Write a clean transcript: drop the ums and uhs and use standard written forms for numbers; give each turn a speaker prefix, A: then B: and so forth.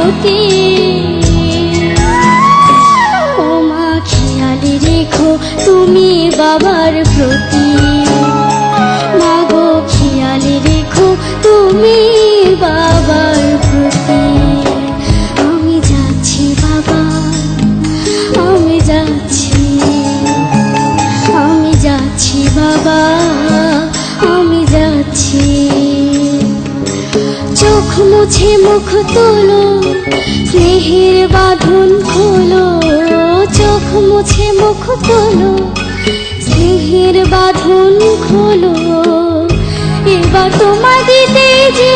A: প্রতি। ও মা খেয়ালে রেখো তুমি বাবার প্রতি, মা গো খেয়ালে রেখো তুমি বাবার প্রতি। আমি যাচ্ছি বাবা, আমি যাচ্ছি, আমি যাচ্ছি বাবা, আমি যাচ্ছি। চোখ মুছে মুখ তোলো, স্নেহের বাঁধন খোলো। চোখ মুছে মুখ তোলো, স্নেহের বাঁধন খোলো। এবার তোমার দিতে যে